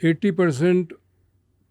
80%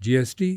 GST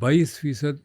22%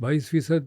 22%